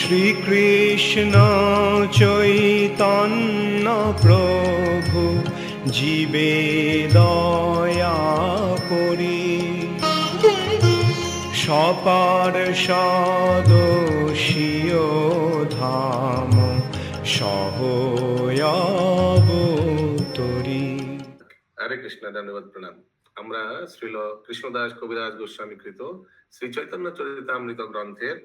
শ্রীকৃষ্ণ চৈতন্য প্রভু জীবে দয়া করি সপার্ষদস্য ধাম সহয়াবতরি। হরে কৃষ্ণ, ধন্যবাদ, প্রণাম। আমরা শ্রীল কৃষ্ণদাস কবিরাজ গোস্বামী কৃত শ্রী চৈতন্য চরিতামৃত গ্রন্থের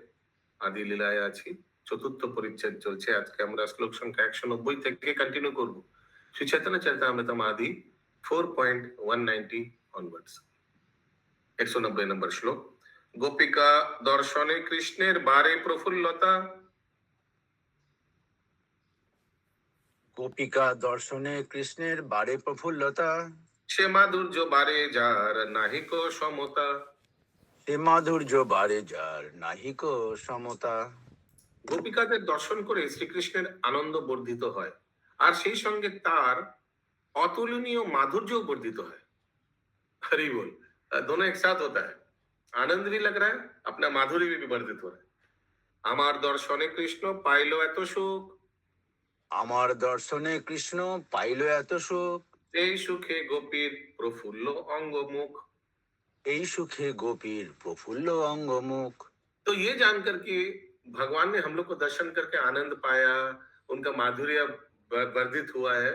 আদি লীলায় আছি। চতুর্থ পরিচ্ছেদ চলছে। আজকে আমরা শ্লোক সংখ্যা 190 থেকে কন্টিনিউ করব। শ্রী চৈতন্য চরিতামৃতম আদি 4.190 অনওয়ার্ডস। 190 নম্বর শ্লোক। গোপিকা দর্শনে কৃষ্ণের বারে প্রফুল্লতা, গোপিকা দর্শনে কৃষ্ণের বারে প্রফুল্লতা, সে মাধুর্য বারে যার নাহিক সমতা, সে মাধুর্য বারে যার নাহিক সমতা। গোপিকাদের দর্শন করে শ্রীকৃষ্ণের আনন্দ বর্ধিত হয়, আর সেই সঙ্গে তার অতুলনীয় মাধুর্য বর্ধিত হয়। हरि बोल। दोनों एक साथ होता है, आनंद भी लग रहा है, अपना माधुर्य भी वर्धित हो रहा है। আমার দর্শনে কৃষ্ণ পাইল এত সুখ, আমার দর্শনে কৃষ্ণ পাইল এত সুখ, এই সুখে গোপীর প্রফুল্ল অঙ্গমুখ। এই সুখে গোপীর প্রফুল্ল অঙ্গমুখ। तो ये जानकर कि भगवान ने हम लोग को दर्शन करके आनंद पाया, उनका माधुर्य वर्धित हुआ है,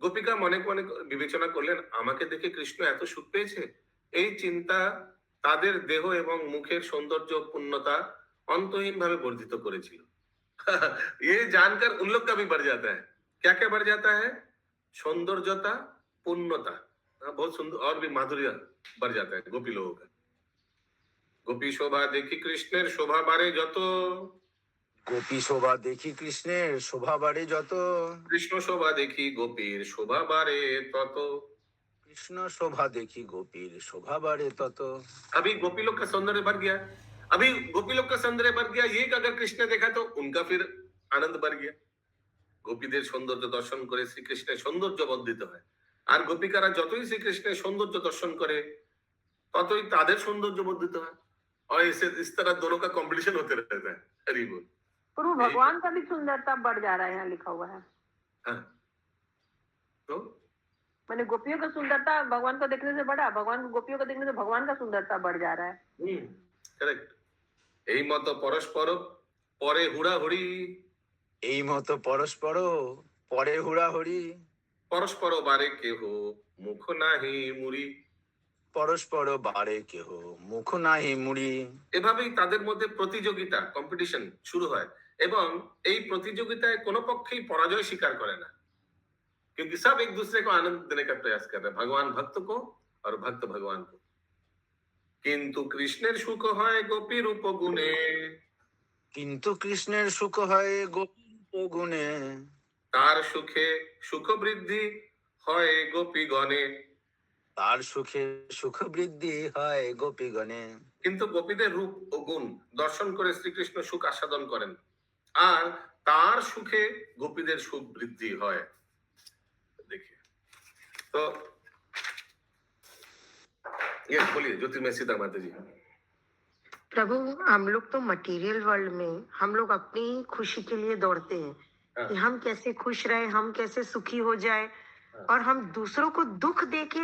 গোপিকা মনে মনে বিবেচনা করলেন, আমাকে দেখে কৃষ্ণ এত সুখ পেয়েছে। এই চিন্তা তাদের দেহ এবং মুখের সৌন্দর্য পূর্ণতা অন্তহীন ভাবে বর্ধিত করেছিল। ये जानकर उन लोग का भी बढ़ जाता है। क्या क्या बढ़ जाता है? सौंदर्यता, पूर्णता, बहुत सुंदर, और भी माधुर्य बढ़ जाता है गोपी लोगों का। গোপী শোভা দেখি কৃষ্ণের শোভা বাড়ে যত, গোপী শোভা দেখি কৃষ্ণের শোভা বাড়ে যত, কৃষ্ণ শোভা দেখি গোপীর শোভা বাড়ে তত। কৃষ্ণ শোভা দেখি গোপীর শোভা বাড়ে তত। अभी गोपी लोग का सौंदर्य बढ़ गया, अभी गोपी लोग का सौंदर्य बढ़ गया, ये अगर कृष्ण ने देखा तो उनका फिर आनंद बढ़ गया। গোপীদের সৌন্দর্য দর্শন করে শ্রীকৃষ্ণের সৌন্দর্য বর্ধিত হয়, আর গোপিকারা যতই শ্রীকৃষ্ণের সৌন্দর্য দর্শন করে ততই তাদের সৌন্দর্য বর্ধিত হয়, और इस तरह दोनों का कंपटीशन होते रहता है। हरि बोल। गुरु भगवान का भी सुंदरता बढ़ जा रहा है, यहाँ लिखा हुआ है। हाँ, तो मैंने गोपियों का सुंदरता भगवान को देखने से बढ़ा, भगवान को गोपियों को देखने से भगवान का सुंदरता बढ़ जा रहा है। करेक्ट। এই মতো পরস্পর পরে হুড়াহুড়ি, এই মতো পরস্পর পরে হুড়াহুড়ি, পরস্পর বারে কেহ মুখ নাহি মুড়ি, পরস্পর বারে কেহ মুখ নাহি মুড়ি। এভাবেই তাদের মধ্যে প্রতিযোগিতা, কম্পিটিশন শুরু হয়, এবং এই প্রতিযোগিতায় কোনো পক্ষেই পরাজয় স্বীকার করে না, क्योंकि सब एक दूसरे को आनंद देने का प्रयास कर रहे हैं, भगवान भक्त को और भक्त भगवान को। किंतु कृष्णेर सुख হয় গোপী রূপ গুণে, কিন্তু কৃষ্ণের সুখ হয় গোপী রূপ গুণে, তার সুখে সুখ বৃদ্ধি হয় গোপীগণে, তার সুখে সুখ বৃদ্ধি হয় গোপীগণে। কিন্তু গোপীদের রূপ ও গুণ দর্শন করে শ্রীকৃষ্ণ সুখ আস্বাদন করেন, আর তার সুখে গোপীদের সুখ বৃদ্ধি হয়। देखिए तो ये बोलिए ज्योतिर्मय सीता माता जी। प्रभु, हम लोग तो मटेरियल वर्ल्ड में हम लोग अपनी खुशी के लिए दौड़ते हैं कि हम कैसे खुश रहे, हम कैसे सुखी हो जाए, और हम दूसरों को दुख देके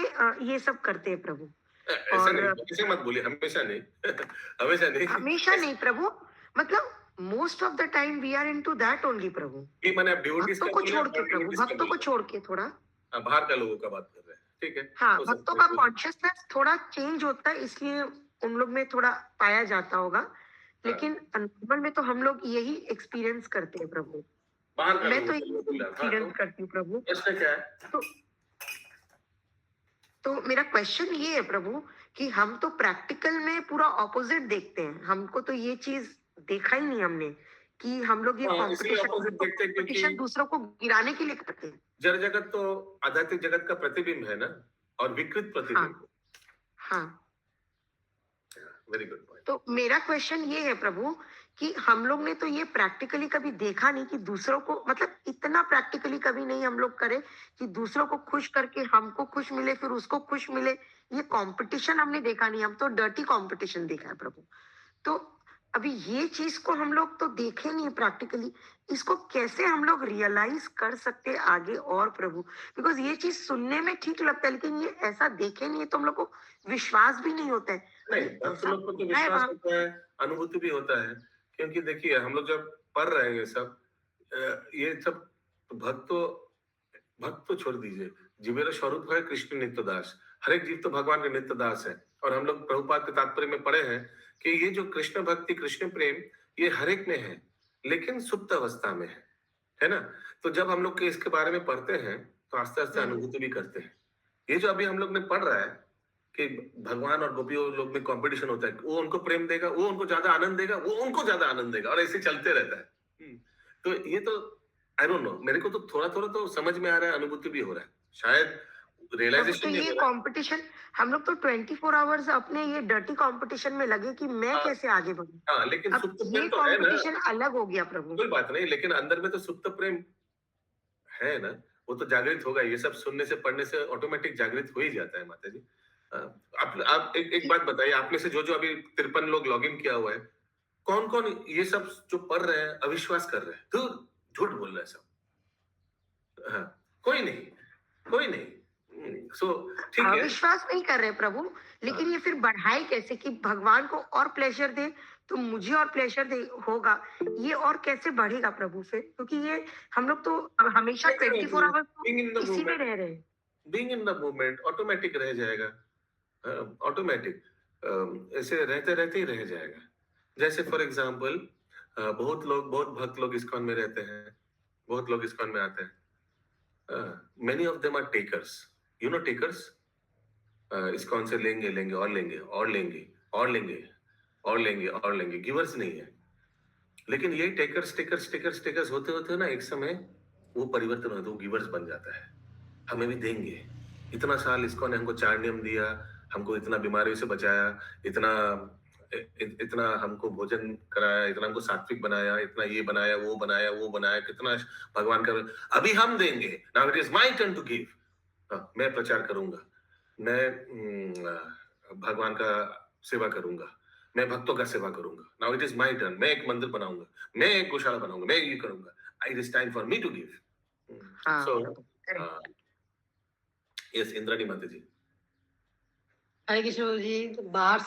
ये सब करते हैं प्रभु। ऐसा नहीं, ऐसे मत बोलिए, हमेशा नहीं। हमेशा नहीं, हमेशा नहीं प्रभु, मतलब most of the time we are into that only Prabhu. ये मैंने आप डिवोटीज भक्तों को छोड़ के प्रभु, भक्तों को छोड़ के थोड़ा, बाहर का लोगों का बात कर रहे हैं, ठीक है। हाँ, भक्तों का कॉन्शियसनेस थोड़ा चेंज होता है, इसलिए उन लोग में थोड़ा पाया जाता होगा, लेकिन नॉर्मल में तो हम लोग यही एक्सपीरियंस करते हैं प्रभु। बाहर का मैं तो यही एक्सपीरियंस करती हूँ प्रभु। इसमें क्या है? तो मेरा क्वेश्चन ये है प्रभु कि हम तो प्रैक्टिकल में पूरा ऑपोजिट देखते हैं, हमको तो ये चीज देखा ही नहीं हमने कि हम लोग ये कॉम्पिटिशन दूसरों को गिराने के लिए करते हैं। जड़ जगत तो आध्यात्मिक जगत का प्रतिबिंब है ना, और विकृत प्रतिबिंब। हाँ, वेरी गुड पॉइंट। तो मेरा क्वेश्चन ये है प्रभु कि हम लोग ने तो ये प्रैक्टिकली कभी देखा नहीं कि दूसरों को, मतलब इतना प्रैक्टिकली कभी नहीं हम लोग करे कि दूसरों को खुश करके हमको खुश मिले, फिर उसको खुश मिले। ये कंपटीशन हमने देखा नहीं, हम तो डर्टी कंपटीशन देखा है प्रभु। तो अभी ये चीज को हम लोग तो देखे नहीं प्रैक्टिकली, इसको कैसे हम लोग रियलाइज कर सकते हैं आगे और प्रभु? बिकॉज ये चीज सुनने में ठीक लगता है, लेकिन ये ऐसा देखे नहीं है तो हम लोग को विश्वास भी नहीं होता है। नहीं, अरे भक्त ऐसा लोग को तो होता है विश्वास वहां। होता है, अनुभूति भी होता है। क्योंकि देखिए हम लोग जब पढ़ रहे हैं ये सब भक्त तो छोड़ दीजिए, जीवेर स्वरूप है कृष्ण नित्य दास। हर एक जीव तो भगवान का नित्य दास है। और हम लोग प्रभुपाद के तात्पर्य में पढ़े हैं कि ये जो कृष्ण भक्ति, कृष्ण प्रेम, ये हर एक में है, लेकिन सुप्त अवस्था में है ना? तो जब हम लोग इसके बारे में पढ़ते हैं तो आस्ते आस्ते अनुभूति भी करते हैं। ये जो अभी हम लोग ने पढ़ रहा है कि भगवान और गोपियों लोग में कंपटीशन होता है, वो उनको प्रेम देगा, वो उनको ज्यादा आनंद देगा, वो उनको ज्यादा आनंद देगा, और ऐसे चलते रहता है। तो ये तो आई डोंट नो, मेरे को तो थोड़ा थोड़ा तो समझ में आ रहा है, अनुभूति भी हो रहा है, शायद प्रभु, तो रियलाइजेशन नहीं ये हो रहा है। कंपटीशन हम लोग तो 24 आवर्स अपने ये डर्टी कंपटीशन में लगे कि मैं हाँ, कैसे आगे बढ़ूं। हाँ, लेकिन अब सुप्त ये प्रेम तो है ना, कंपटीशन अलग हो गया प्रभु। कोई बात नहीं, लेकिन अंदर में तो सुप्त प्रेम है ना, वो तो जागृत होगा। ये सब सुनने से, पढ़ने से ऑटोमेटिक जागृत हो ही जाता है माता जी। आप एक बात बताइए, आप में से जो जो अभी 53 लोग लॉग इन किया हुआ है, कौन कौन ये सब जो पढ़ रहे हैं अविश्वास कर रहे हैं? दूर, झूठ बोल रहे हैं सब। हाँ, कोई नहीं, कोई नहीं। सो ठीक है। अविश्वास नहीं कर रहे प्रभु, लेकिन ये फिर बढ़ाए कैसे कि भगवान को और प्लेजर दे तो मुझे और प्लेजर दे होगा, ये और कैसे बढ़ेगा प्रभु फिर? क्योंकि ये हम लोग तो हमेशा 24 आवर्स बीइंग इन द इसी में मूवमेंट, रह रहे हैं। Being in the movement automatic रह जाएगा। ऑटोमेटिक ऐसे रहते रहते ही रह जाएगा। जैसे फॉर एग्जाम्पल बहुत भक्त लोग इस्कॉन में रहते हैं, बहुत लोग इस्कॉन में आते हैं। Many of them are takers, you know takers. ISKCON से लेंगे लेंगे और लेंगे और लेंगे और लेंगे और लेंगे और लेंगे, गिवर्स नहीं है। लेकिन यही टेकर्स टेकर्स टेकर्स टेकर्स होते होते ना एक समय वो परिवर्तन होता है, वो गिवर्स बन जाता है। हमें भी देंगे, इतना साल इस्कॉन ने हमको 4 नियम दिया, हमको इतना बीमारियों से बचाया, इतना हमको भोजन कराया, इतना हमको सात्विक बनाया, इतना ये बनाया, वो बनाया, वो बनाया, कितना भगवान का। अभी हम देंगे, now it is my turn to give. मैं प्रचार करूंगा, मैं भगवान का सेवा करूंगा, मैं भक्तों का सेवा करूंगा। Now it is my turn, मैं एक मंदिर बनाऊंगा, मैं एक गौशाला बनाऊंगा, मैं ये करूंगा। It is time for me to give. हाँ, सो correct. यस, इंद्राणी माता जी। हरे कृष्ण जी, बाहर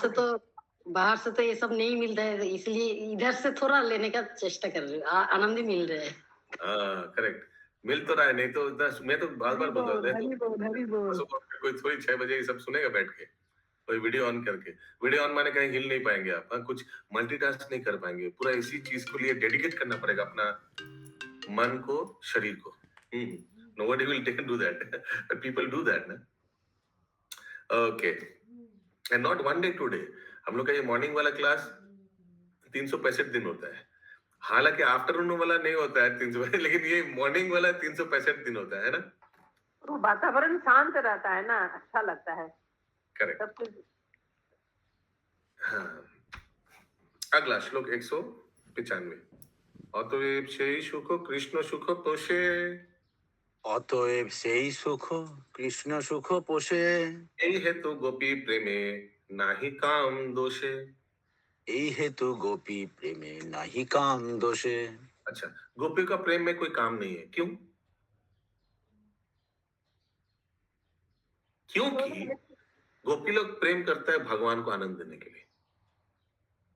से तो ये सब नहीं मिलता है, इसलिए इधर से थोड़ा लेने का चेष्टा कर रहे हैं, आनंद ही मिल रहा है। करेक्ट, मिल तो रहा है, नहीं तो इतना मैं तो बार बार बोल रहा हरी बोल, हरी बोल। सुबह उठ के कोई थोड़ी 6 बजे ये सब सुनेगा बैठ के, कोई वीडियो ऑन करके। वीडियो ऑन माने कहीं हिल नहीं पाएंगे आप, कुछ मल्टीटास्क नहीं कर पाएंगे। पूरा इसी चीज को लिए डेडिकेट करना पड़ेगा अपना मन को, शरीर को। Nobody will do that, but people do that ना। Okay, and not one day today। हम लोग का ये मॉर्निंग वाला क्लास 365 दिन होता है, हालांकि आफ्टरनून वाला नहीं होता है 300, लेकिन ये मॉर्निंग वाला 365 दिन होता है ना। वो वातावरण शांत रहता है ना, अच्छा लगता है करेक्ट। सब कुछ। हाँ, अगला श्लोक 195। অতএব সেই সুখ কৃষ্ণ সুখ পোষে, অতএব সেই সুখ কৃষ্ণ সুখ পোষে, এই হেতু গোপী প্রেমে নাহি কাম দোষে। এই হেতু গোপী প্রেমে নাহি কাম দোষে। अच्छा, गोपियों का प्रेम में कोई काम नहीं है, क्यों? क्योंकि गोपी लोग प्रेम करता है भगवान को आनंद देने के लिए।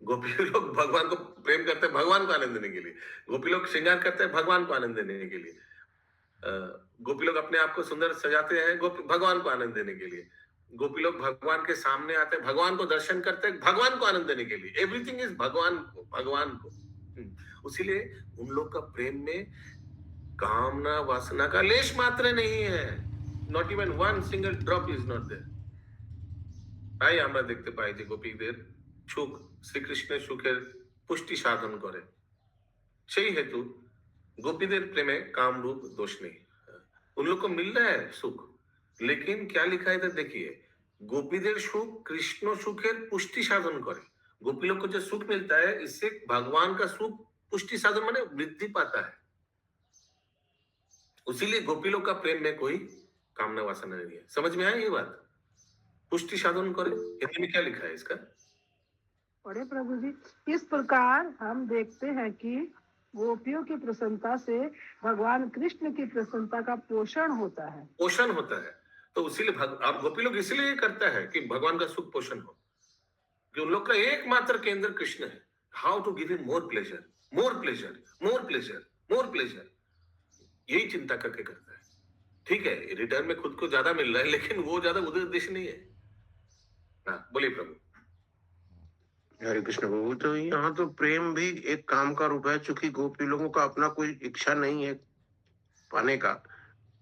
गोपी लोग भगवान को प्रेम करते हैं भगवान को आनंद देने के लिए। गोपी लोग श्रृंगार करते हैं भगवान को आनंद देने के लिए। गोपी लोग अपने आप को सुंदर सजाते हैं भगवान को आनंद देने के लिए। गोपी लोग भगवान के सामने आते हैं, भगवान को दर्शन करते हैं भगवान को आनंद देने के लिए। एवरीथिंग इज भगवान को। उसीलिए उन लोग का प्रेम में कामना वासना का लेश मात्र नहीं है। Not even one single drop is not there. তাই আমরা দেখতে পাই যে গোপীদের সুখ শ্রীকৃষ্ণের সুখের পুষ্টি সাধন করে। সেই हेतु गोपीদের प्रेमे काम रूप दोष नहीं। उन लोग को मिल रहा है सुख, लेकिन क्या लिखा है इधर देखिए, गोपीদের सुख कृष्ण सुखेर पुष्टि साधन करे। गोपी लोग को जो सुख मिलता है, इससे भगवान का सुख पुष्टि साधन माने वृद्धि पाता है। उसीलिए गोपी लोग का प्रेम में कोई कामना वासना नहीं है। समझ में आया ये बात? पुष्टि साधन करे, हिंदी में क्या लिखा है इसका? पढ़े प्रभु जी। इस प्रकार हम देखते हैं कि गोपियों की प्रसन्नता से भगवान कृष्ण की प्रसन्नता का पोषण होता है। पोषण होता है। तो इसीलिए और गोपी लोग इसलिए करता है कि भगवान का सुख पोषण हो, कि उन लोग का एकमात्र केंद्र कृष्ण है। How to give him more pleasure, more pleasure, more pleasure, more pleasure, यही चिंता करके करता है। ठीक है, रिटर्न में खुद को ज्यादा मिल रहा है, लेकिन वो ज्यादा उद्देश्य नहीं है। हाँ, बोलिए प्रभु। हरे कृष्ण प्रभु। तो यहाँ तो प्रेम भी एक काम का रूप है, चूंकि गोपी लोगों का अपना कोई इच्छा नहीं है पाने का,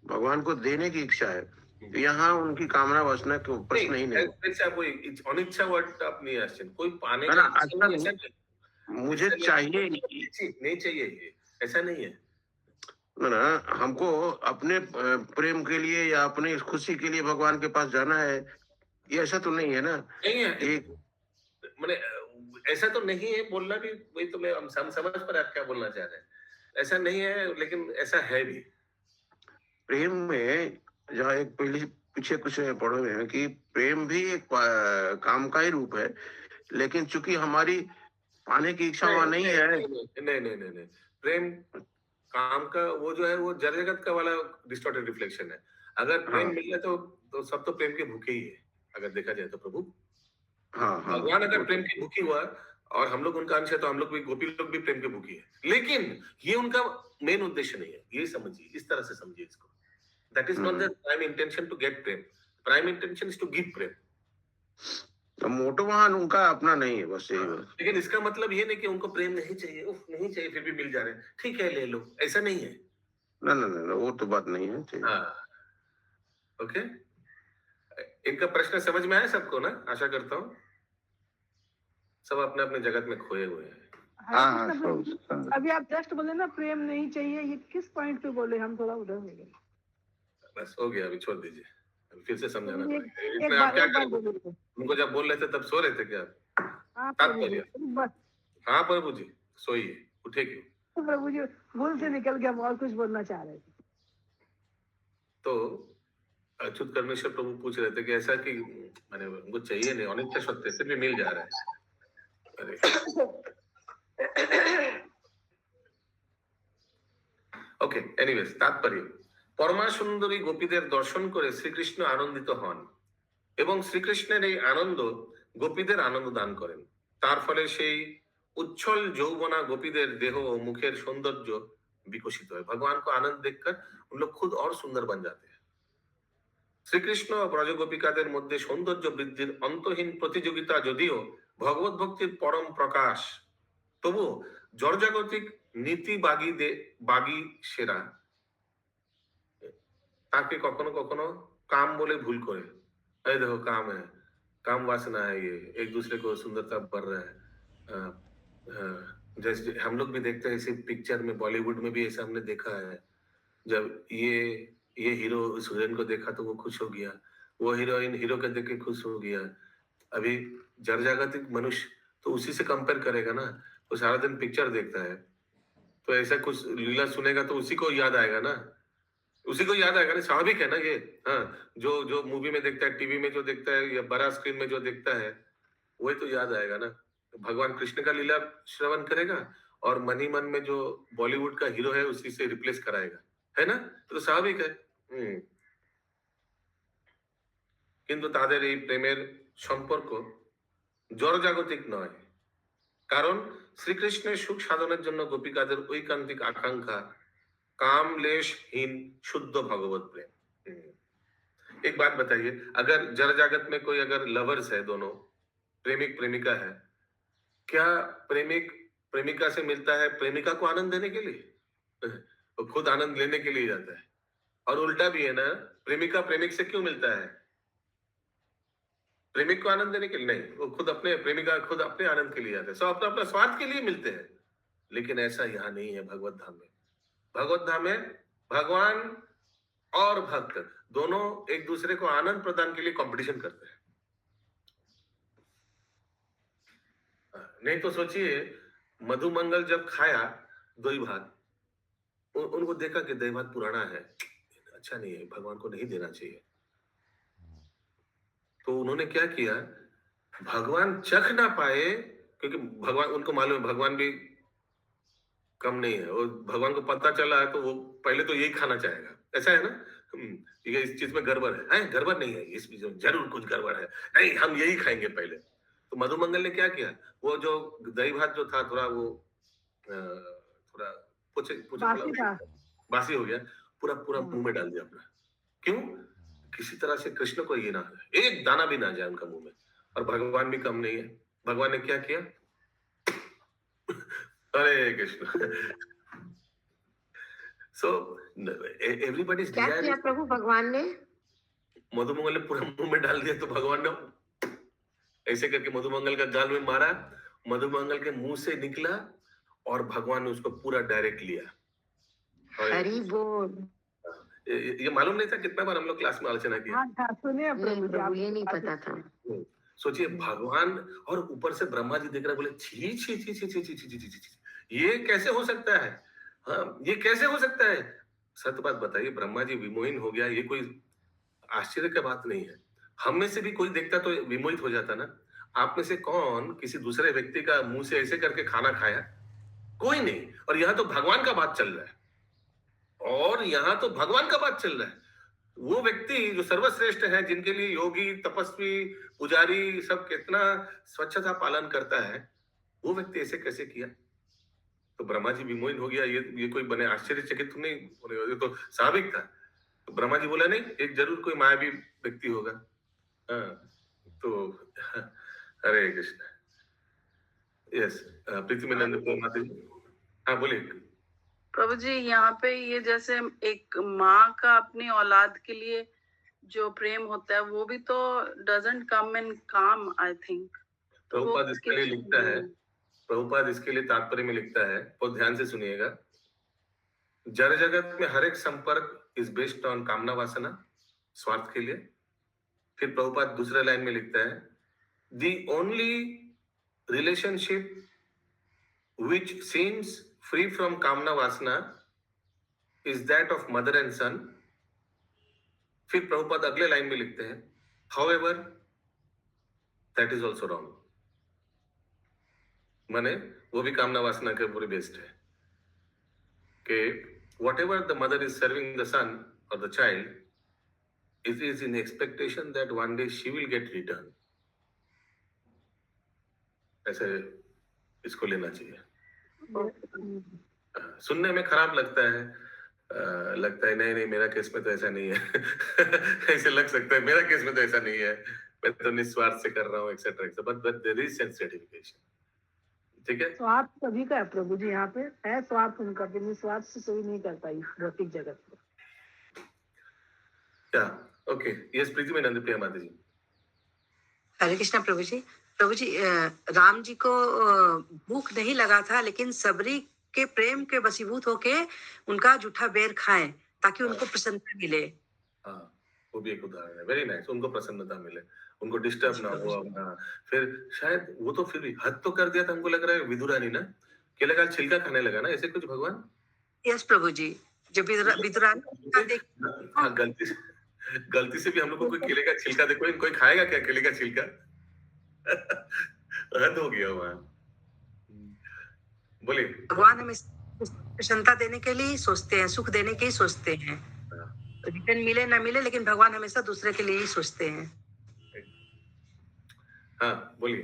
भगवान को देने की इच्छा है। तो यहाँ उनकी कामना वासना के ऊपर नहीं ऐसा कोई अनिच्छा वर्ड आप नहीं आश्चर्य, कोई पाने ना, का ना, इच्छा नहीं, अच्छा ऐसा मुझे चाहिए नहीं चाहिए, ये ऐसा नहीं है ना। हमको अपने प्रेम के लिए या अपने खुशी के लिए भगवान के पास जाना है, ये ऐसा तो नहीं है ना। नहीं है, मैंने ऐसा तो नहीं है बोलना भी, वही तो मैं हम समझ पर आप क्या बोलना चाह रहे हैं। ऐसा नहीं है, लेकिन ऐसा है भी। प्रेम में जहाँ एक पहले पीछे कुछ पढ़े हुए हैं कि प्रेम भी एक काम का ही रूप है, लेकिन चूंकि हमारी पाने की इच्छा वहां नहीं है। नहीं, प्रेम काम का वो जो है वो जड़ जगत का वाला डिस्टॉर्टेड रिफ्लेक्शन है। अगर प्रेम मिल जाए तो सब तो प्रेम के भूखे ही है, अगर देखा जाए तो प्रभु। भगवान अगर प्रेम की भूखी हुआ और हम लोग उनका अंश है, तो हम लोग भी, गोपी लोग भी प्रेम के भूखी है। लेकिन ये उनका मेन उद्देश्य नहीं है, ये समझिए, इस तरह से समझिए इसको। That is not the prime intention to get prem, prime intention is to give prem. तो मोटो वहां उनका अपना नहीं है, बस यही बात। लेकिन इसका मतलब ये नहीं कि उनको प्रेम नहीं चाहिए, उफ नहीं चाहिए, फिर भी मिल जा रहे हैं, ठीक है ले लो, ऐसा नहीं है। ना ना ना, वो तो बात नहीं है। हाँ, ओके। इनका प्रश्न समझ में आया सबको ना, आशा करता हूँ। सब अपने अपने जगत में खोए हुए हैं। हाँ, अभी आप जस्ट बोले ना प्रेम नहीं चाहिए, ये किस पॉइंट पे बोले? हम थोड़ा उधर हो गए। बस हो गया, अभी छोड़ दीजिए, अभी फिर से समझाना एक पड़ेगा। बार आप क्या एक बार करें, बोलिए। उनको जब बोल रहे थे तब सो रहे थे क्या? हाँ प्रभु जी, तात्पर्य। बस हाँ प्रभु जी, सोइए, उठे क्यों? प्रभु जी भूल से निकल गया, हम और कुछ बोलना चाह रहे थे। तो अच्युत कर्मेश्वर प्रभु पूछ रहे थे कि ऐसा कि मैंने उनको चाहिए नहीं, अनित्य सत्य से भी मिल जा रहा है। अरे ওকে, এনিওয়েজ তাৎপর্য, পরমা সুন্দরী গোপীদের দর্শন করে শ্রীকৃষ্ণ আনন্দিত হন এবং শ্রীকৃষ্ণের এই আনন্দ গোপীদের আনন্দ দান করেন। তার ফলে সেই उच्छल যৌবনা গোপীদের দেহ ও মুখের সৌন্দর্য विकसित হয়। भगवान को आनंद देखकर उन लोग खुद और सुंदर बन जाते हैं। শ্রীকৃষ্ণ ও ব্রজগোপিকাদের মধ্যে সৌন্দর্য বৃদ্ধির অন্তহীন প্রতিযোগিতা যদিও ভগবত ভক্তির পরম প্রকাশ, তবু জড়জাগতিক নীতি বাগী সেরা তাকে কখনো কখনো काम बोले भूल करे। अरे देखो काम है, काम वासना है, ये एक दूसरे को सुंदरता बढ़ रहा है। जैसे हम लोग भी देखते हैं इसी पिक्चर में, बॉलीवुड में भी ऐसा हमने देखा है। जब ये हीरो उस हीरोइन को देखा तो वो खुश हो गया, वो हीरोइन हीरो को देख के खुश हो गया। अभी जड़जागतिक मनुष्य तो उसी से कंपेयर करेगा ना, वो सारा दिन पिक्चर देखता है, तो ऐसा कुछ लीला सुनेगा तो उसी को याद आएगा ना, उसी को याद आएगा ना, स्वाभाविक है ना ये। हाँ, जो मूवी में देखता है, टीवी में जो देखता है या बड़ा स्क्रीन में जो देखता है, वही तो याद आएगा ना। भगवान कृष्ण का लीला श्रवण करेगा और मन ही मन में जो बॉलीवुड का हीरो है उसी से रिप्लेस कराएगा, है ना, तो स्वाभाविक है। কিন্তু তাদের এই প্রেমের সম্পর্ক জড়জাগতিক নয়, কারণ শ্রীকৃষ্ণের সুখ সাধনের জন্য গোপিকাদের ঐকান্তিক আকাঙ্ক্ষা कामलेशहीन शुद्ध भगवत प्रेम। एक बात बताइए, अगर जड़ जागत में कोई अगर लवर्स है, दोनों प्रेमिक प्रेमिका है, क्या प्रेमिक प्रेमिका से मिलता है प्रेमिका को आनंद देने के लिए? वो खुद आनंद लेने के लिए जाता है। और उल्टा भी है ना, प्रेमिका प्रेमिक से क्यों मिलता है? प्रेमिक को आनंद देने के लिए नहीं, वो खुद अपने प्रेमिका खुद अपने आनंद के लिए जाते हैं, सब अपना अपना स्वार्थ के लिए मिलते हैं। लेकिन ऐसा यहाँ नहीं है भगवत धाम में। भगवत धाम में भगवान और भक्त दोनों एक दूसरे को आनंद प्रदान के लिए कंपटीशन करते हैं। नहीं तो सोचिए, मधुमंगल जब खाया दही भात, उनको देखा कि दही भात पुराना है, अच्छा नहीं है, भगवान को नहीं देना चाहिए। तो उन्होंने क्या किया, भगवान चख ना पाए क्योंकि भगवान, उनको मालूम है भगवान भी कम नहीं है, और भगवान को पता चला है तो वो पहले तो यही खाना चाहेगा, ऐसा है ना। ये इस चीज में गड़बड़ है, गड़बड़ नहीं है, इस चीज में जरूर कुछ गड़बड़ है, नहीं हम यही खाएंगे पहले। तो मधुमंगल ने क्या किया, वो जो दही भात जो था थोड़ा वो थोड़ा पूछे पूछे बासी था। बासी हो गया, पूरा पूरा मुंह में डाल दिया अपना। क्यों? किसी तरह से कृष्ण को ये ना, एक दाना भी ना जाए उनका मुंह में। और भगवान भी कम नहीं है, भगवान ने क्या किया, हरे कृष्ण। सो एवरीबॉडी क्या किया प्रभु भगवान ने? मधुमंगल ने पूरा मुंह में डाल दिया, तो भगवान ने ऐसे करके मधुमंगल का गाल में मारा, मधुमंगल के मुंह से निकला और भगवान ने उसको पूरा डायरेक्ट लिया। हरि बोल। ये मालूम नहीं था, कितना बार हम लोग क्लास में आलोचना किया। हाँ हाँ, सुनिए नहीं प्रभु जी, प्रभु, आप ये नहीं पता था। सोचिए भगवान, और ऊपर से ब्रह्मा जी देख रहे, बोले छी छी छी छी छी छी छी छी छी छी, ये कैसे हो सकता है, हाँ ये कैसे हो सकता है। सत्य बात बताइए, ब्रह्मा जी विमोहित हो गया, ये कोई आश्चर्य की बात नहीं है। हम में से भी कोई देखता तो विमोहित हो जाता ना। आप में से कौन किसी दूसरे व्यक्ति का मुंह से ऐसे करके खाना खाया? कोई नहीं। और यहाँ तो भगवान का बात चल रहा है, और यहाँ तो भगवान का बात चल रहा है। वो व्यक्ति जो सर्वश्रेष्ठ है, जिनके लिए योगी, तपस्वी, पुजारी सब कितना स्वच्छता पालन करता है, वो व्यक्ति ऐसे कैसे किया? तो ब्रह्मा जी विमोहित हो गया, ये कोई बने आश्चर्यचकित तो नहीं, ये तो स्वाभाविक था। तो ब्रह्मा जी बोला नहीं, एक जरूर कोई मायावी व्यक्ति होगा। हाँ, तो हरे कृष्ण। यस, प्रीति में नंद माता जी, हाँ बोलिए। प्रभु जी, यहाँ पे ये जैसे एक माँ का अपनी औलाद के लिए जो प्रेम होता है, वो भी तो डजंट कम इन काम, आई थिंक। प्रभुपाद इसके लिए लिखता है, प्रभुपाद इसके लिए तात्पर्य में लिखता है, बहुत ध्यान से सुनिएगा। जड़ जगत में हर एक संपर्क इज बेस्ड ऑन कामना वासना, स्वार्थ के लिए। फिर प्रभुपाद दूसरे लाइन में लिखता है, the only relationship which seems free from kamna vasana is that of mother and son. फिर प्रभुपाद अगले लाइन में लिखते हैं, however that is also wrong. माने वो भी कामना वासना के पूरे बेस्ड है कि whatever the mother is serving the son or the child, it is in expectation that one day she will get return. ऐसे इसको लेना चाहिए। सुनने में खराब लगता है, नहीं मेरा केस में तो ऐसा नहीं है। ऐसे लग सकता है, मेरा केस में तो ऐसा नहीं है, मैं तो निस्वार्थ से कर रहा हूँ, etcetera etcetera, but there is sense gratification. ठीक है, स्वार्थ सभी का है प्रभु जी, यहाँ पे है स्वार्थ उनका, निस्वार्थ से कोई नहीं करता इस भौतिक जगत में। क्या ओके, यस प्रीति में नंद प्रिया माता जी। हरे कृष्णा प्रभु जी। प्रभु जी, राम जी को भूख नहीं लगा था, लेकिन सबरी के प्रेम के वशीभूत होके उनका जूठा बेर खाएं ताकि उनको प्रसन्नता मिले। हाँ, वो भी एक उदाहरण है, वेरी नाइस। उनको प्रसन्नता मिले, उनको डिस्टर्ब ना हो अपना। फिर शायद वो तो फिर भी हद तो कर दिया था, हमको लग रहा है विदुरानी ना, केले का छिलका खाने लगा ना, ऐसे कुछ भगवान। यस प्रभु जी, जो विदुरानी हाँ, गलती से भी हम लोग को कोई केले का छिलका देखो, कोई खाएगा क्या केले का छिलका? हद हो गया वहां। बोलिए। भगवान हमें प्रसन्नता देने के लिए सोचते हैं, सुख देने के ही सोचते हैं। रिटर्न मिले ना मिले, लेकिन भगवान हमेशा दूसरे के लिए ही सोचते हैं। हाँ बोलिए।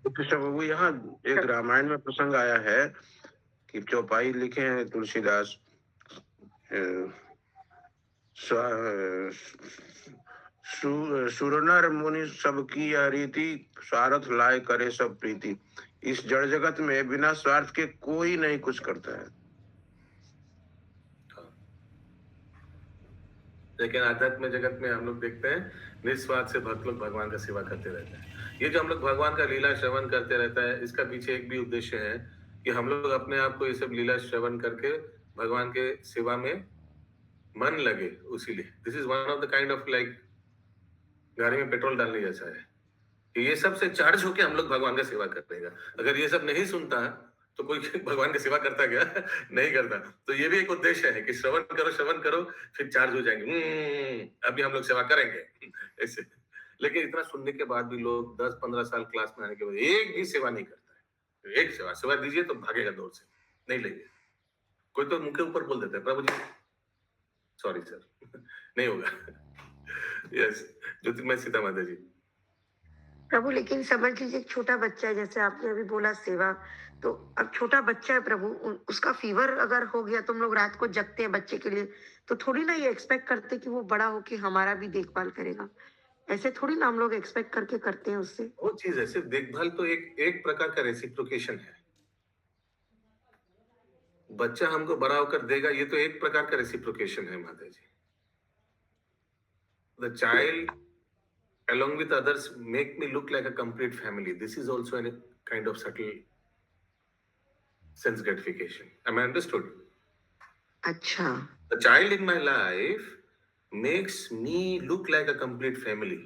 कृष्ण बाबू, यहाँ एक रामायण में प्रसंग आया है कि चौपाई लिखे हैं तुलसीदास, सुरनर मुनि सबकी यह रीति, स्वार्थ लाए करे सब प्रीति। इस जड़ जगत में बिना स्वार्थ के कोई नहीं कुछ करता है। लेकिन आध्यात्म जगत में हम लोग देखते हैं निस्वार्थ से भक्त लोग भगवान का सेवा करते रहते हैं। ये जो हम लोग भगवान का लीला श्रवण करते रहता है, इसका पीछे एक भी उद्देश्य है कि हम लोग अपने आप को ये सब लीला श्रवण करके भगवान के सेवा में मन लगे। उसीलिए this is one of the kind of like गाड़ी में पेट्रोल डालने जैसा है कि ये सब से चार्ज होके हम लोग भगवान का सेवा करते हैं। अगर ये सब नहीं सुनता तो कोई भगवान की सेवा करता क्या? नहीं करता। तो ये भी एक उद्देश्य है कि श्रवण करो फिर चार्ज हो जाएंगे, अभी हम लोग सेवा करेंगे ऐसे। लेकिन इतना सुनने के बाद भी लोग 10-15 साल क्लास में आने के बाद एक भी सेवा नहीं करता है। एक सेवा सेवा दीजिए तो भागेगा दौड़ से, नहीं लेंगे। कोई तो मुंह के ऊपर बोल देता है प्रभु जी सॉरी सर नहीं होगा। यस ज्योतिर्मय सीता माता जी। प्रभु लेकिन समझ लीजिए एक छोटा बच्चा है, जैसे आपने अभी बोला सेवा, तो अब छोटा बच्चा है प्रभु, उसका फीवर अगर हो गया, तुम लोग रात को जगते हैं बच्चे के लिए, तो थोड़ी ना ये एक्सपेक्ट करते कि वो बड़ा हो के हमारा भी देखभाल करेगा। ऐसे थोड़ी ना हम लोग एक्सपेक्ट करके करते हैं उससे। वो चीज है, सिर्फ देखभाल तो एक प्रकार का रेसिप्रोकेशन है। बच्चा हमको बड़ा होकर देगा, ये तो एक प्रकार का रेसिप्रोकेशन है माता जी। The child along with others make me look like a complete family. This is also a kind of subtle sense gratification. Am I understood? अच्छा, The child in my life makes me look like a complete family.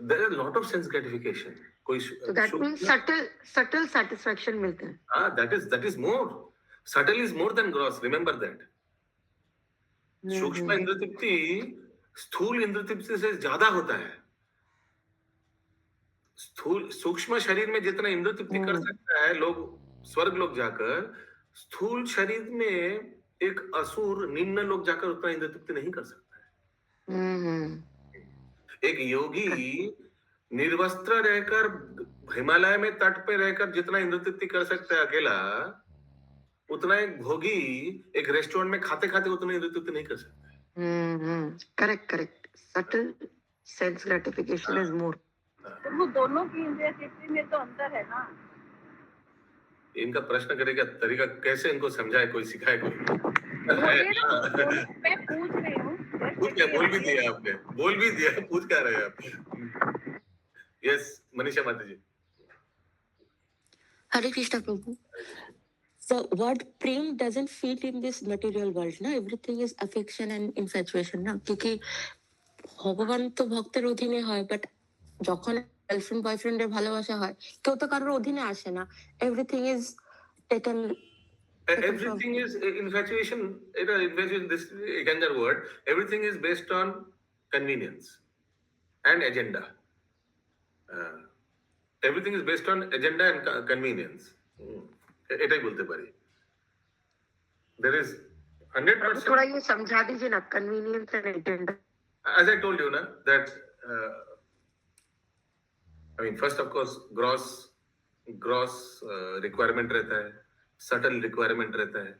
There is a lot of sense gratification. कोई तो that means subtle satisfaction मिलता है। that is more. Subtle is more than gross. Remember that. सूक्ष्म इंद्र तृप्ति स्थूल इंद्र तृप्ति से ज्यादा होता है। स्थूल सूक्ष्म शरीर में जितना इंद्र तृप्ति कर सकता है लोग स्वर्ग लोग जाकर, स्थूल शरीर में एक असुर निम्न लोग जाकर उतना इंद्र तृप्ति नहीं कर सकता है। एक योगी निर्वस्त्र रहकर हिमालय में तट पे रहकर जितना इंद्र तृप्ति कर सकता है अकेला, उतना एक भोगी एक रेस्टोरेंट में खाते खाते उतना इंद्र तृप्ति नहीं कर सकता है। Correct subtle sense gratification is more. तो वो दोनों की इंद्रिय तृप्ति में तो अंतर है ना। इनका प्रश्न करेगा तरीका कैसे इनको समझाए, कोई सिखाए कोई। मैं पूछ रही हूँ। बोल भी दिया आपने, बोल भी दिया, पूछ क्या रहे आप। यस मनीषा माता जी। Hare Krishna Prabhu. So what prem doesn't fit in this material world, na? Everything is affection and infatuation, na? क्योंकि ভগবান তো ভক্তের অধীনে হয়, বাট যখন গার্লফ্রেন্ড বয়ফ্রেন্ডের ভালোবাসা হয় কেউ তো কারোর অধীনে আসে না। Everything is taken Everything is infatuation. Infatuation, this Iyengar word. Everything is based on convenience and agenda. Everything is based on agenda and convenience. এটাই বলতে পারি। There is 100%. थोड़ा ये समझा दीजिए ना, convenience and agenda. As I told you, na, that I mean, first of course, gross requirement रहता है, subtle requirement रहता है,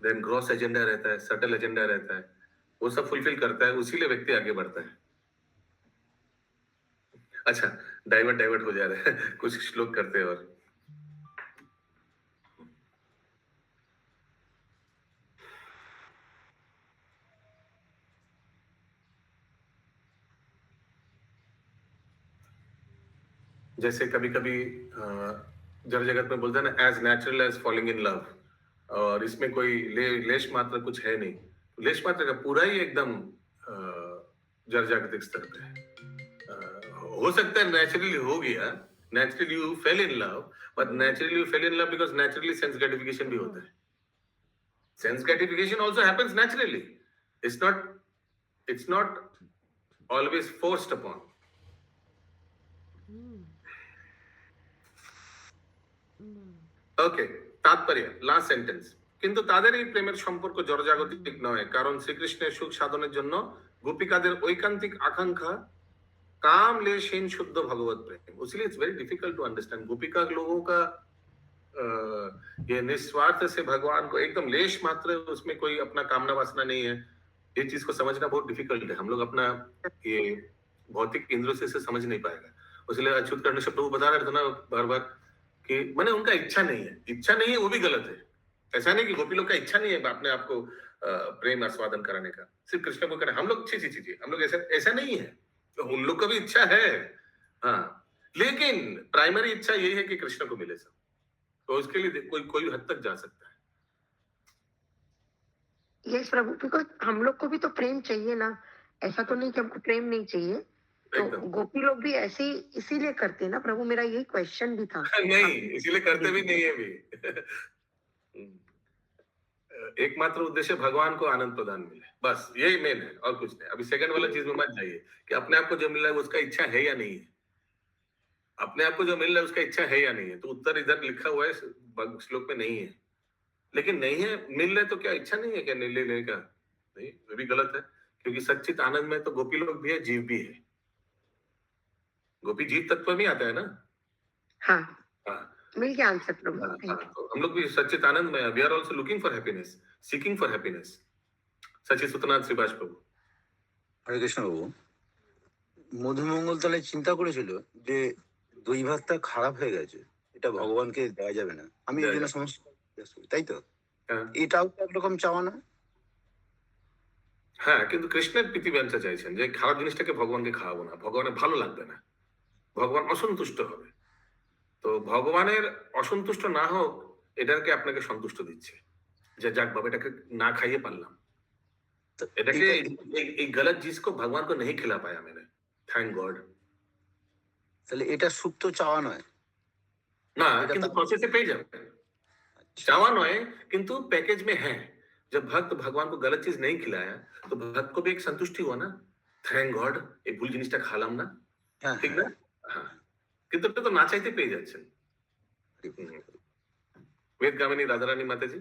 then gross agenda रहता है, subtle agenda रहता है, वो सब फुलफिल करता है, उसी लिए व्यक्ति आगे बढ़ता है। अच्छा डाइवर्ट हो जा रहा है, कुछ श्लोक करते हैं और जैसे कभी कभी जड़ जगत में बोलते हैं ना, as natural as falling in love, और इसमें कोई लेश मात्र कुछ है नहीं। लेश मात्र का पूरा ही एकदम जड़ जागतिक स्तर पे है। हो सकता है नेचुरली हो गया, naturally you fell in love, but naturally you fell in love because naturally sense gratification भी होता है। Sense gratification also happens naturally, it's not always forced upon. Okay তাৎপর্য লাস্ট সেন্টেন্স। কিন্তু তাদের এই প্রেমের সম্পর্ক জড়জাগতিক নয়, কারণ শ্রীকৃষ্ণের সুখ সাধনের জন্য গোপিকাদের ঐকান্তিক আকাঙ্ক্ষা काम लेशहीन शुद्ध भगवत प्रेम। इसलिए it's very difficult to understand गोपिका लोगों का ये निस्वार्थ से भगवान को एकदम लेश मात्र उसमें कोई अपना कामना वासना नहीं है, ये चीज को समझना बहुत डिफिकल्ट है। हम लोग अपना ये भौतिक इंद्रियों से समझ नहीं पाएगा। इसलिए अच्युत करने से प्रभु बता रहे थे ना बार बार कि मैंने उनका इच्छा नहीं है वो भी गलत है। ऐसा नहीं कि गोपी लोग का इच्छा नहीं है अपने आप को प्रेम आस्वादन कराने का, सिर्फ कृष्ण को करें। हम लोग चीज हम लोग ऐसा नहीं है, उन लोग का भी इच्छा है, हाँ, लेकिन प्राइमरी इच्छा यही है कि कृष्ण को मिले सब, तो उसके लिए कोई हद तक जा सकता है। यस प्रभु, बिकॉज हम लोग को भी तो प्रेम चाहिए ना, ऐसा तो नहीं कि हमको प्रेम नहीं चाहिए। तो गोपी लोग भी ऐसे इसीलिए करते हैं ना प्रभु, मेरा यही क्वेश्चन भी था। नहीं इसीलिए करते भी नहीं है भी। एकमात्र उद्देश्य भगवान को आनंद प्रदान मिले, बस यही मेन है और कुछ नहीं। अभी सेकंड वाला चीज में मत जाइए कि अपने आप को जो मिला है उसका इच्छा है या नहीं है। अपने आप को जो मिल रहा है उसका इच्छा है या नहीं है, तो उत्तर इधर लिखा हुआ है, श्लोक में नहीं है। लेकिन नहीं है, मिल रहा है तो क्या इच्छा नहीं है क्या लेने का? नहीं, वो भी गलत है, क्योंकि सच्चित आनंद में तो गोपी लोग भी है, जीव भी है। गोपी जीव तत्व में आता है ना। हाँ, हाँ, मिल गया आंसर प्रभु। हाँ, थैंक हाँ, तो हम लोग भी सच्चित आनंद में, we are also looking for happiness, seeking for happiness. सचित सुतनाथ श्रीवास प्रभु। হরে কৃষ্ণ বাবু, মধুমঙ্গল তলায় চিন্তা করেছিল যে দই ভাতটা খারাপ হয়ে গেছে, এটা ভগবানকে দেওয়া যাবে না, আমি এই জন্য সমস্ত তাই তো, হ্যাঁ, এটাও তো একরকম চাওয়া না? হ্যাঁ, কিন্তু কৃষ্ণের পৃথিবীতে চাইছেন যে খারাপ জিনিসটাকে ভগবানকে খাওয়াবো না, ভগবানের ভালো লাগবে না, ভগবান অসন্তুষ্ট হবে। তো ভগবানের অসন্তুষ্ট না হোক এটাকে আপনাকে সন্তুষ্ট দিচ্ছে, যে যাক বাবা এটাকে না খাইয়ে পারলাম, এটাকে এই গলত चीज को भगवान को नहीं खिला पाया मैंने, थैंक गॉड। তাহলে এটা সুখ তো চাওয়া নয় না, কিন্তু প্রসেসে পেয়ে যাবে, चावा नॉय किंतु पैकेज में है। जब भक्त भगवान को गलत चीज नहीं खिलाया तो भक्त को भी एक संतुष्टि हुआ ना, थैंक गॉड এই ভুল জিনিসটা খালাম না, ঠিক না? হ্যাঁ, কিন্তু এটা তো না চাইতে পেয়ে যাচ্ছেন। वेद कामिनी राधा रानी माता जी।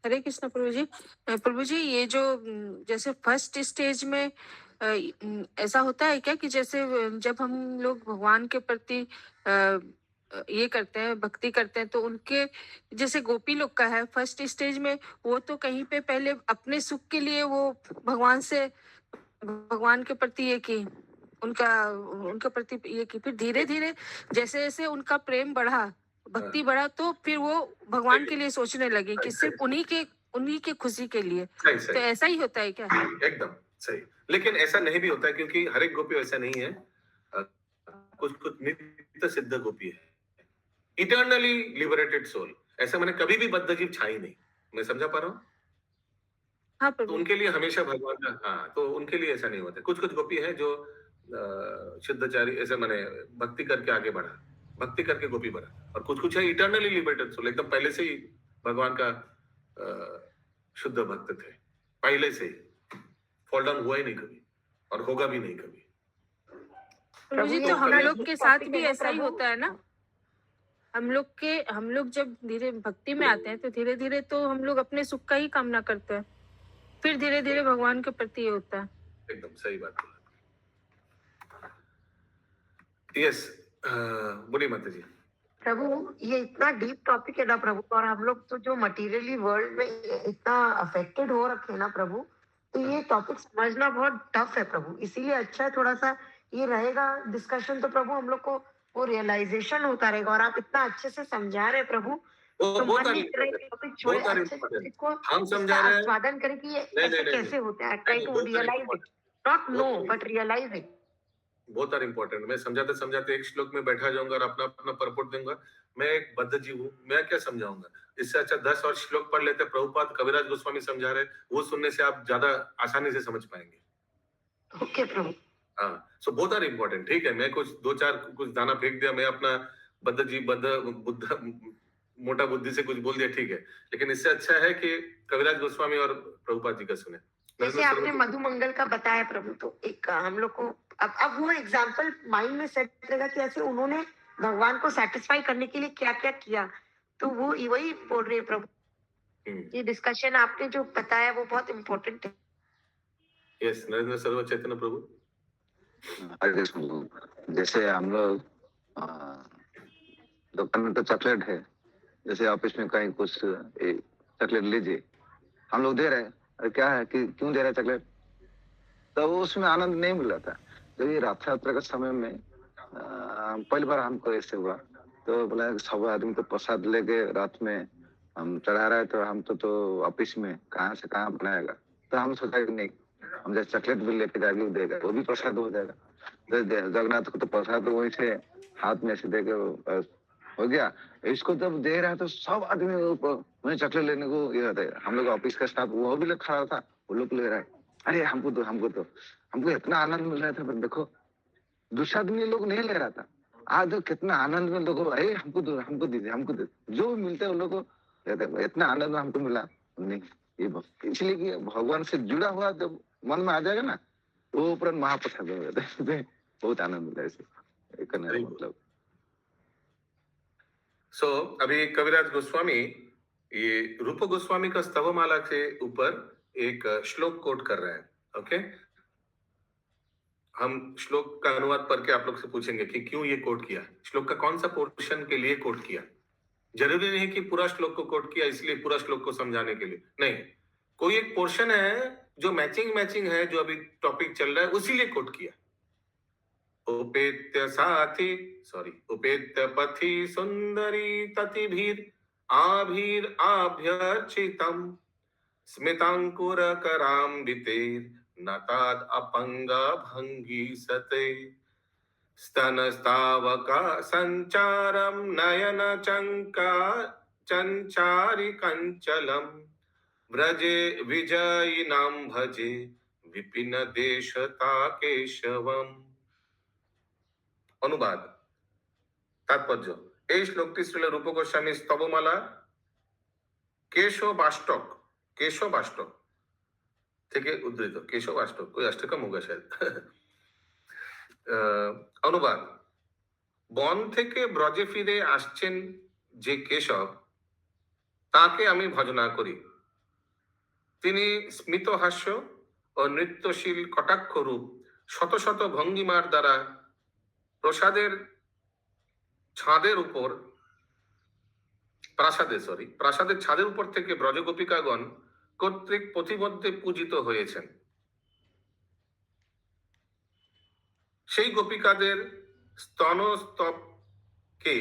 हरे कृष्ण प्रभु जी। प्रभु जी, ये जो जैसे फर्स्ट स्टेज में ऐसा होता है क्या कि जैसे जब हम लोग भगवान के प्रति ये करते हैं, भक्ति करते हैं, तो उनके जैसे गोपी लोग का है फर्स्ट स्टेज में, वो तो कहीं पे पहले अपने सुख के लिए वो भगवान के प्रति ये की, उनके प्रति ये की, फिर धीरे धीरे जैसे जैसे उनका प्रेम बढ़ा, भक्ति बढ़ा, तो फिर वो भगवान के लिए सोचने लगे कि सिर्फ उन्हीं के खुशी के लिए। तो ऐसा ही होता है क्या? एकदम सही, लेकिन ऐसा नहीं भी होता है, क्योंकि हर एक गोपी ऐसा नहीं है। कुछ कुछ नित्य सिद्ध गोपी है, इटर्नली लिबरेटेड सोल, ऐसा मैंने कभी भी बद्ध जीव छाई नहीं। मैं समझा पा रहा हूँ? हाँ, तो उनके लिए हमेशा भगवान का, हाँ, तो उनके लिए ऐसा नहीं होता। कुछ कुछ गोपी है जो शुद्धचारी, ऐसे मैंने भक्ति करके आगे बढ़ा, भक्ति करके गोपी बढ़ा, और कुछ कुछ है इटर्नली लिबरेटेड सोल, एकदम पहले से ही भगवान का शुद्ध भक्त थे, पहले से ही फॉल डाउन हुआ ही नहीं कभी, और होगा भी नहीं कभी। प्रभु जी, तो हम लोग के साथ भी ऐसा ही होता है ना? हम लोग जब धीरे भक्ति में आते हैं तो धीरे धीरे तो हम लोग अपने सुख का ही कामना करते हैं, फिर धीरे धीरे भगवान के प्रति ये होता है। एकदम सही बात बोला। यस, बोलिए माता जी। प्रभु, ये इतना डीप टॉपिक है ना प्रभु, और हम लोग तो जो मटेरियली वर्ल्ड में इतना अफेक्टेड हो रखे हैं ना प्रभु, तो ये टॉपिक समझना बहुत टफ है प्रभु। इसीलिए अच्छा है थोड़ा सा ये रहेगा डिस्कशन, तो प्रभु हम लोग को वो रियलाइजेशन होता रहेगा, और आप इतना अच्छे से समझा रहे प्रभु, तो मन में टॉपिक छोड़े, अच्छे से इसको हम समझा रहे हैं, आस्वादन करें कि ये ऐसे कैसे होता है, try to realise it, not no but realise it. बहुत आर इम्पोर्टेंट। मैं समझाते समझाते एक श्लोक में बैठा जाऊंगा और अपना अपना परपोर्ट दूंगा, मैं एक बद्ध जीव हूँ, मैं क्या समझाऊंगा? इससे अच्छा 10 और श्लोक पढ़ लेते, प्रभुपाद कविराज गोस्वामी समझा रहे, वो सुनने से आप ज्यादा आसानी से समझ पाएंगे। ओके प्रभु। हाँ, सो बोथ आर इम्पोर्टेंट। ठीक है, मैं कुछ 2-4 कुछ दाना फेंक दिया, मैं अपना बद्ध जीव बुद्ध मोटा बुद्धि से कुछ बोल दिया, ठीक है, लेकिन इससे अच्छा है कि कविराज गोस्वामी और प्रभुपाद जी का सुने। जैसे आपने मधुमंगल का बताया प्रभु, तो एक हम लोग को अब वो एग्जाम्पल माइंड में सेट रहेगा कि ऐसे उन्होंने भगवान को सेटिस्फाई करने के लिए क्या क्या किया, तो वो वही बोल रहे प्रभु। ये डिस्कशन आपने जो बताया वो बहुत इम्पोर्टेंट है। यस, नरेंद्र सर्व चैतन्य प्रभु। हरे कृष्ण। जैसे हम लोग दुकान में तो चॉकलेट है, जैसे ऑफिस में कहीं कुछ चॉकलेट लीजिए, हम लोग दे रहे हैं, अरे क्या है कि क्यों दे रहे हैं चॉकलेट, तो उसमें आनंद नहीं मिल रहा था। तो ये रथ यात्रा के समय में पहली बार हमको ऐसे हुआ, तो बोला सब आदमी तो प्रसाद लेके रात में हम चढ़ा रहे, तो हम तो ऑफिस में कहाँ से कहाँ बनाएगा, तो हम सोचा कि नहीं, हम जैसे चॉकलेट भी लेके जाके देगा, वो भी प्रसाद हो जाएगा। तो जगन्नाथ को तो प्रसाद वहीं से हाथ में ऐसे देके हो गया। इसको जब दे रहा है तो सब आदमी मुझे चॉकलेट लेने को ये होता है। हम लोग ऑफिस का स्टाफ वो भी लोग खड़ा था, वो लोग ले रहा है, अरे हमको इतना आनंद मिल रहा था। पर देखो दूसरा आदमी लोग नहीं ले रहा था, आज कितना आनंद में लोगों, अरे हमको दीजिए, जो भी मिलता है उन लोग को इतना आनंद हमको मिला नहीं। ये इसलिए कि भगवान से जुड़ा हुआ जब मन में आ जाएगा ना, वो उपरांत महाप्रसाद हो जाता है, बहुत आनंद मिलता है। ऐसे मतलब अभी कविराज गोस्वामी ये रूप गोस्वामी का स्तवमाला के ऊपर एक श्लोक कोट कर रहे हैं। ओके, हम श्लोक का अनुवाद पढ़ के आप लोग से पूछेंगे कि क्यों ये कोट किया, श्लोक का कौन सा पोर्शन के लिए कोट किया। जरूरी नहीं कि पूरा श्लोक को कोट किया इसलिए पूरा श्लोक को समझाने के लिए, नहीं, कोई एक पोर्शन है जो मैचिंग है, जो अभी टॉपिक चल रहा है, उसी लिए कोट किया। उपेत्य पथि सुंदरी ततिभीर आभीर आभ्यर्चितम स्मितांकुर कराम्बितेर नताद अपंग भंगी सते स्तनस्तावका संचारम नयन चंचारि कंचलम व्रजे विजयिनां भजे विपिन देशता केशवम। অনুবাদ তাৎপর্য, এই শ্লোকটি ছিল রূপ গোস্বামী স্তবমালা কেশবাষ্টক থেকে উদ্ধৃত। কেশবাষ্টক कोई अष्टकम होगा शायद। অনুবাদ, বন থেকে ব্রজে ফিরে আসছেন যে কেশব, তাকে আমি ভজনা করি। তিনি স্মিতহাস্য ও নৃত্যশীল কটাক্ষ রূপ শত শত ভঙ্গিমার দ্বারা প্রাসাদের ছাদের ছাদের উপর থেকে ব্রজগোপিকাগণ কর্তৃক পথিমধ্যে পূজিত হয়েছেন। সেই গোপিকাদের স্তনস্তবকে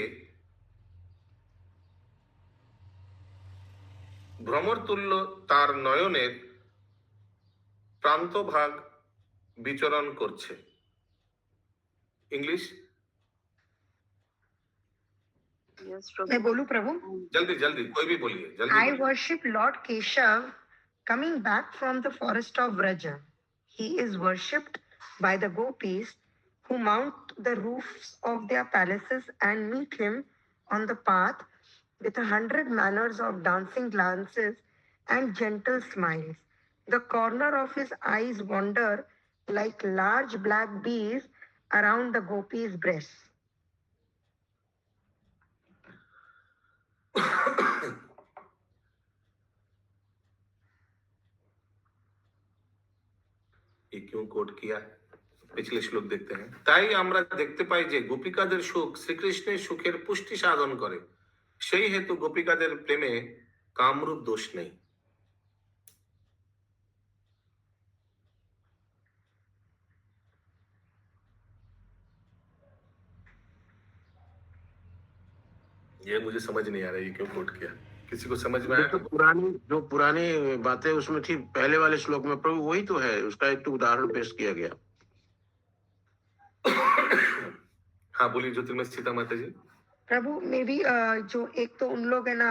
ভ্রমরতুল্য তার নয়নের প্রান্তভাগ বিচরণ করছে। इंग्लिश मैं बोलूं प्रभु? जल्दी कोई भी बोलिए, जल्दी। I worship Lord Keshav coming back from the forest of Vraja. He is worshipped by the gopis who mount the roofs of their palaces and meet him on the path with 100 manners of dancing glances and gentle smiles. The corner of his eyes wander like large black bees around the gopis' breasts. ये क्यों coat किया, पिछले श्लोक देखते हैं। তাই আমরা দেখতে পাই যে গোপিকাদের সুখ শ্রীকৃষ্ণের সুখের পুষ্টি সাধন করে, সেই হেতু গোপিকাদের প্রেমে কামরূপ দোষ নেই। ये मुझे समझ नहीं आ रहा है ये क्यों कोट किया, किसी को समझ में आया? जो पुरानी बातें उसमें थी पहले वाले श्लोक में प्रभु, वही तो है, उसका एक तो उदाहरण पेश किया गया। हाँ बोलिए ज्योतिर्मय सीता माता जी। प्रभु मे भी जो एक तो उन लोग है ना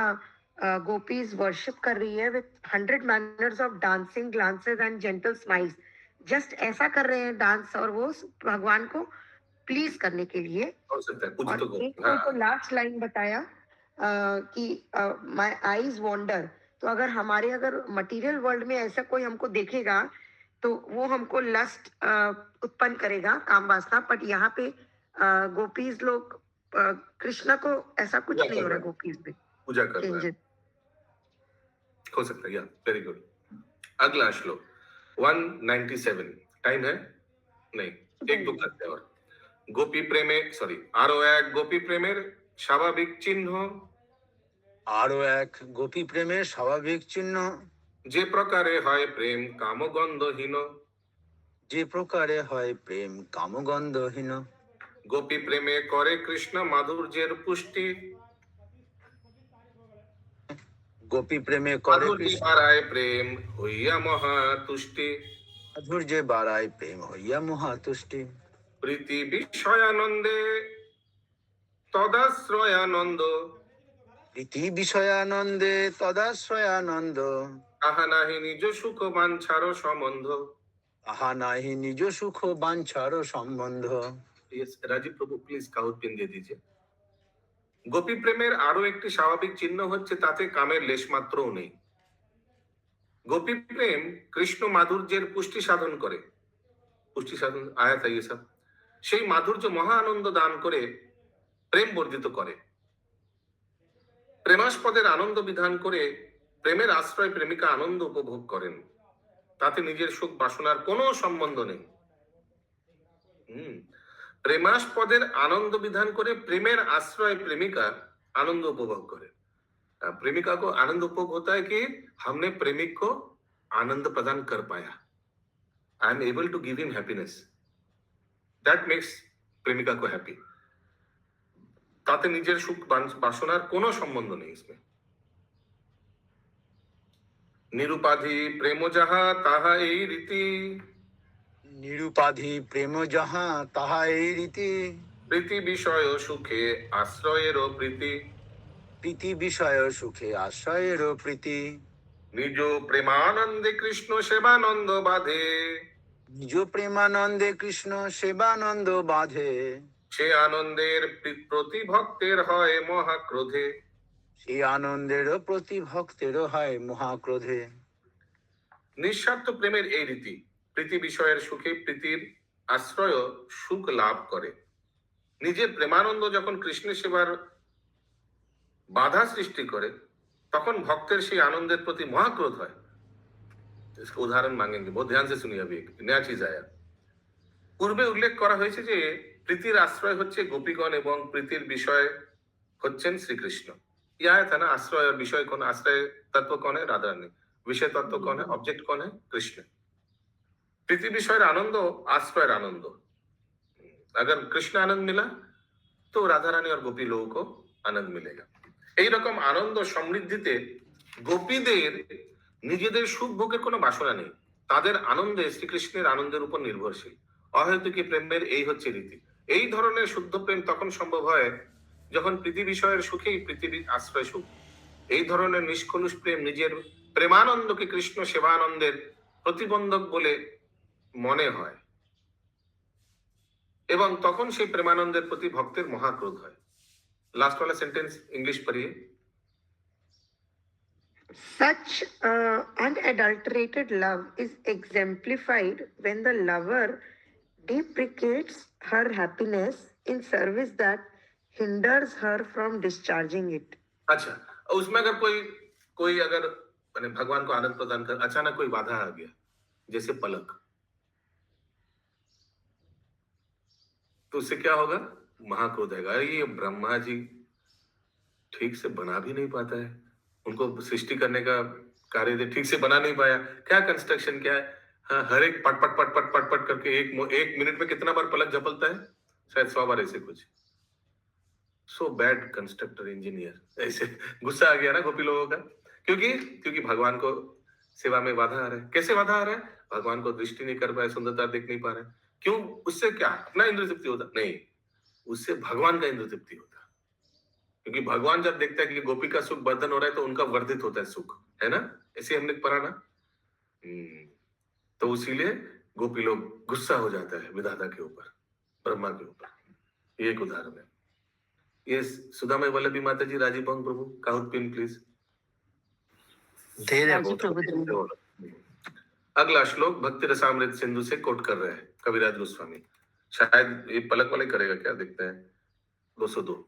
गोपीज वर्शिप कर रही है with 100 manners of dancing glances and gentle smiles, just ऐसा कर रहे हैं डांस, और वो भगवान को प्लीज करने के लिए। हो सकता है कुछ और तो एक तो लास्ट लाइन बताया कि माय आईज वॉन्डर, तो अगर मटेरियल वर्ल्ड में ऐसा कोई हमको देखेगा तो वो हमको लस्ट उत्पन्न करेगा, काम वासना। बट यहाँ पे गोपीज लोग कृष्ण को ऐसा कुछ नहीं हो रहा, गोपीज पे पूजा कर रहे हैं, हो सकता है। या वेरी गुड। अगला श्लोक 197, टाइम है नहीं, एक दो करते हैं और। গোপী প্রেমে আরো এক গোপী প্রেমের স্বাভাবিক চিহ্ন, যে প্রকারে হয় প্রেম কামগন্ধহীন, গোপী প্রেমে করে কৃষ্ণ মাধুর্যের পুষ্টি, বাড়ায় প্রেম হইয়া মহাতুষ্টি, প্রীতি বিষয়ানন্দে তদাশ্রয়ানন্দ, আহা নাহি নিজ সুখ বাঞ্ছার সম্বন্ধ। রাজীব প্রভু প্লিজ কাউট পিন দিয়ে দিজিয়ে। গোপী প্রেমের আরো একটি স্বাভাবিক চিহ্ন হচ্ছে তাতে কামের লেশ মাত্রও নেই। গোপী প্রেম কৃষ্ণ মাধুর্যের পুষ্টি সাধন করে, পুষ্টি সাধন আয়া था ये सब, সেই মাধুর্য মহা আনন্দ দান করে প্রেম বর্ধিত করে। প্রেমাস্পদের আনন্দ বিধান করে প্রেমের আশ্রয় প্রেমিকা আনন্দ উপভোগ করেন, তাতে নিজের সুখ বাসনার কোনো সম্বন্ধ নেই। प्रेमास्पদের आनंद विधान करे प्रेमेर आश्रय प्रेमिका आनंद उपभोग करे। प्रेमिका को आनंद उपभोग होता है कि हमने प्रेमिक को आनंद प्रदान कर पाया, I am able to give him happiness, that makes प्रेमिका को हैप्पी। ताते निजेर सुख बासनार कोनो सम्बन्ध नेই इसमें। निरुपाधि प्रेम যাহা তাহা এই রীতি, নিরুপাধি প্রেম যাহা তাহা এই রীতি, প্রীতি বিষয় সুখে আশ্রয়ের প্রীতি, প্রীতি বিষয় সুখে আশ্রয়ের প্রীতি, নিজ প্রেমানন্দে কৃষ্ণ সেবানন্দ বাধে, নিজ প্রেমানন্দে কৃষ্ণ সেবানন্দ বাধে, সে আনন্দের প্রতি ভক্তের হয় মহাক্রোধে, সেই আনন্দের প্রতি ভক্তের হয় মহাক্রোধে। নিঃস্বার্থ প্রেমের এই রীতি প্রীতি বিষয়ের সুখে প্রীতির আশ্রয় সুখ লাভ করে। নিজের প্রেমানন্দ যখন কৃষ্ণের সেবার বাধা সৃষ্টি করে তখন ভক্তের সেই আনন্দের প্রতি মহাক্রোধ হয়। इसका उदाहरण मांगेंगे, बहुत ध्यान से सुनिए, अभी एक नया चीज आया। পূর্বে উল্লেখ করা হয়েছে যে প্রীতির আশ্রয় হচ্ছে গোপীগণ এবং প্রীতির বিষয় হচ্ছেন শ্রীকৃষ্ণ। ये आया था ना, आश्रय और विषय कौन, आश्रय तत्व कौन है, राधा रानी, विषय तत्व कौन है, ऑब्जेक्ट कौन है, कृष्ण। প্রীতি বিষয়ের আনন্দ आश्रय आनंद, अगर कृष्ण आनंद मिला तो राधा रानी और गोपी लोगों को आनंद मिलेगा। এই রকম আনন্দ সমৃদ্ধিতে গোপীদের নিজেদের সুখ ভোগের কোনো বাসনা নেই, তাদের আনন্দে শ্রীকৃষ্ণের আনন্দের উপর নির্ভরশীল। অহেতুকী প্রেমের এই হচ্ছে রীতি। এই ধরনের শুদ্ধ প্রেম তখন সম্ভব হয় যখন প্রীতি বিষয়ের সুখেই পৃথিবীর আশ্রয় সুখ। এই ধরনের নিষ্কলুষ প্রেম নিজের প্রেমানন্দকে কৃষ্ণ সেবানন্দের প্রতিবন্ধক বলে মনে হয় এবং তখন সেই প্রেমানন্দের প্রতি ভক্তের মহাক্রোধ হয়। लास्ट वाला सेंटेंस इंग्लिश पढ़िए। Such unadulterated love is exemplified when the lover deprecates her happiness in service that hinders her from discharging it. अच्छा, उसमें अगर कोई अगर माने भगवान को आनंद प्रदान कर अचानक कोई बाधा आ गया, जैसे पलक, तो उससे क्या होगा, महाक्रोध आएगा। ये ब्रह्मा जी ठीक से बना भी नहीं पाता है, उनको सृष्टि करने का कार्य ठीक से बना नहीं पाया, क्या कंस्ट्रक्शन क्या है। हाँ, हर एक पट पट पट पट पट पट करके एक मिनट में कितना बार पलक झपलता है, शायद 100 बार, ऐसे कुछ। सो बैड कंस्ट्रक्टर इंजीनियर, ऐसे गुस्सा आ गया ना गोपी लोगों का, क्योंकि भगवान को सेवा में बाधा आ रहा है। कैसे बाधा आ रहा है, भगवान को दृष्टि नहीं कर पाए, सुंदरता देख नहीं पा रहे। क्यों, उससे क्या अपना इंद्र तृप्ति होता नहीं, उससे भगवान का इंद्र तृप्ति होता। क्योंकि भगवान जब देखता है कि गोपी का सुख वर्धन हो रहा है तो उनका वर्धित होता है सुख, है ना, ऐसे हमने पढ़ा ना। तो इसीलिए गोपी लोग गुस्सा हो जाता है विधाता के ऊपर, ब्रह्मा के ऊपर। ये एक उदाहरण है। ये सुदामय वल्लभी माता जी, राजीव भंग प्रभु, काउट पिन प्लीज। अगला श्लोक भक्ति रसामृत सिंधु से कोट कर रहे हैं कविराज गोस्वामी। शायद ये पलक वाले करेगा क्या, देखते हैं। 202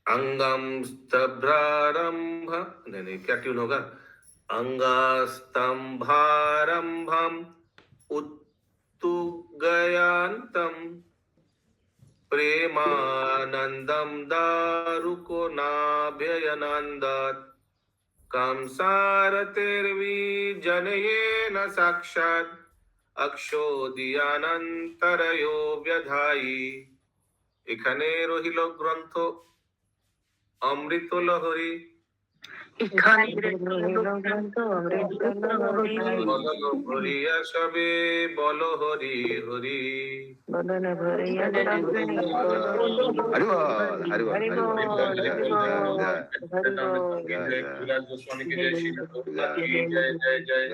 अंगम स्तंभारंभ, नहीं क्या ट्यून होगा, अंगस्तंभारंभम उत्तुगयांतम प्रेमानंदम दारुको नाभ्ययनंदात कंसारतिर्विजनयेन साक्षात् अक्षोदियानंतरयो व्यधायी। এখানে রহিল গ্রন্থ অমৃত লহরী, ভরিয়া সবে বল হরি হরি। গোস্বামী কে জয়, শ্রী জয় জয় জয়।